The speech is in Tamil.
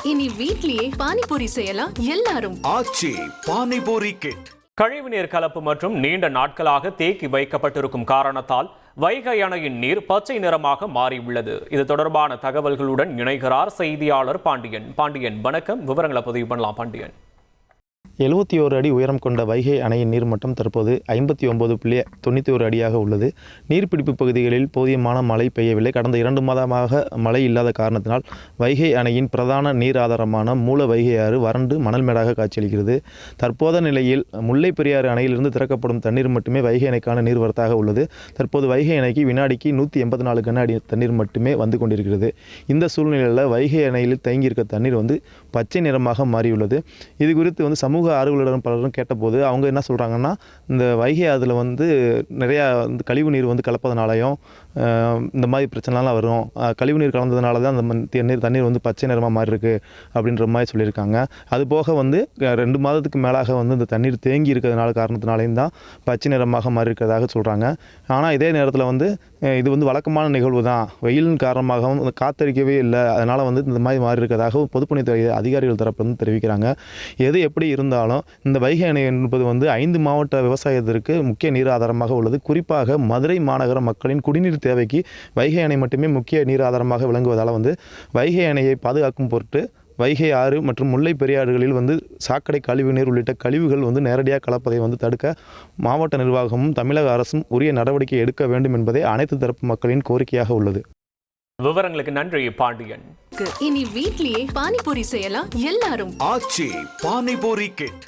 இனி வீட்லயே பானிபூரி செய்யலாம் எல்லாரும். ஆச்சி பானிபூரி கிட். கழிவுநீர் கலப்பு மற்றும் நீண்ட நாட்களாக தேக்கி வைக்கப்பட்டிருக்கும் காரணத்தால் வைகை அணையின் நீர் பச்சை நிறமாக மாறியுள்ளது. இது தொடர்பான தகவல்களுடன் இணைகிறார் செய்தியாளர் பாண்டியன். வணக்கம், விவரங்களை பதிவு பண்ணலாம் பாண்டியன். 71 அடி உயரம் கொண்ட வைகை அணையின் நீர்மட்டம் தற்போது 59.91 அடியாக உள்ளது. நீர்பிடிப்பு பகுதிகளில் போதியமான மழை பெய்யவில்லை. கடந்த 2 மாதமாக மழை இல்லாத காரணத்தினால் வைகை அணையின் பிரதான நீர் ஆதாரமான மூல வைகை ஆறு வறண்டு மணல்மேடாக காட்சியளிக்கிறது. தற்போதைய நிலையில் முல்லை பெரியாறு அணையிலிருந்து திறக்கப்படும் தண்ணீர் மட்டுமே வைகை அணைக்கான நீர்வரத்தாக உள்ளது. தற்போது வைகை அணைக்கு வினாடிக்கு 184 கன அடி தண்ணீர் மட்டுமே வந்து கொண்டிருக்கிறது. இந்த சூழ்நிலையில் வைகை அணையில் தேங்கியிருக்க தண்ணீர் பச்சை நிறமாக மாறியுள்ளது. இது குறித்து சமூக ஆர்வலரிடம் பலரும் கேட்டபோது அவங்க என்ன சொல்கிறாங்கன்னா, இந்த வைகை அதில் நிறையா கழிவு நீர் கலப்பதனாலையும் இந்த மாதிரி பிரச்சனைலாம் வரும். கழிவு நீர் கலந்ததுனால தான் அந்த தண்ணீர் பச்சை நிறமாக மாறி இருக்கு அப்படின்ற மாதிரி சொல்லியிருக்காங்க. அதுபோக 2 மாதத்துக்கு மேலாக இந்த தண்ணீர் தேங்கி இருக்கிறதுனால காரணத்தினாலையும் தான் பச்சை நிறமாக மாறி இருக்கிறதாக சொல்கிறாங்க. ஆனால் இதே நேரத்தில் இது வழக்கமான நிகழ்வு தான், வெயிலின் காரணமாகவும் காத்தடிக்கவே இல்லை, அதனால் இந்த மாதிரி மாறி இருக்கிறதாக பொதுப்பணித்துறை அதிகாரிகள் தரப்பு தெரிவிக்கிறாங்க. எது எப்படி இருந்தாலும் இந்த வைகை அணை என்பது 5 மாவட்ட விவசாயத்திற்கு முக்கிய நீர் ஆதாரமாக உள்ளது. குறிப்பாக மதுரை மாநகர மக்களின் குடிநீர் தேவைக்கு வைகை அணை மட்டுமே முக்கிய நீர் ஆதாரமாக விளங்குவதால் வைகை அணையை பாதுகாக்கும் பொருட்டு வைகை ஆறு மற்றும் முல்லை பெரியாறுகளில் சாக்கடை கழிவுநீர் உள்ளிட்ட கழிவுகள் நேரடியாக கலப்பதை தடுக்க மாவட்ட நிர்வாகமும் தமிழக அரசும் உரிய நடவடிக்கை எடுக்க வேண்டும் என்பதே அனைத்து தரப்பு மக்களின் கோரிக்கையாக உள்ளது. விவரங்களுக்கு நன்றி பாண்டியன். இனி வீட்லயே பானிபூரி செய்யலாம் எல்லாரும். ஆச்சி பானிபூரி கிட்.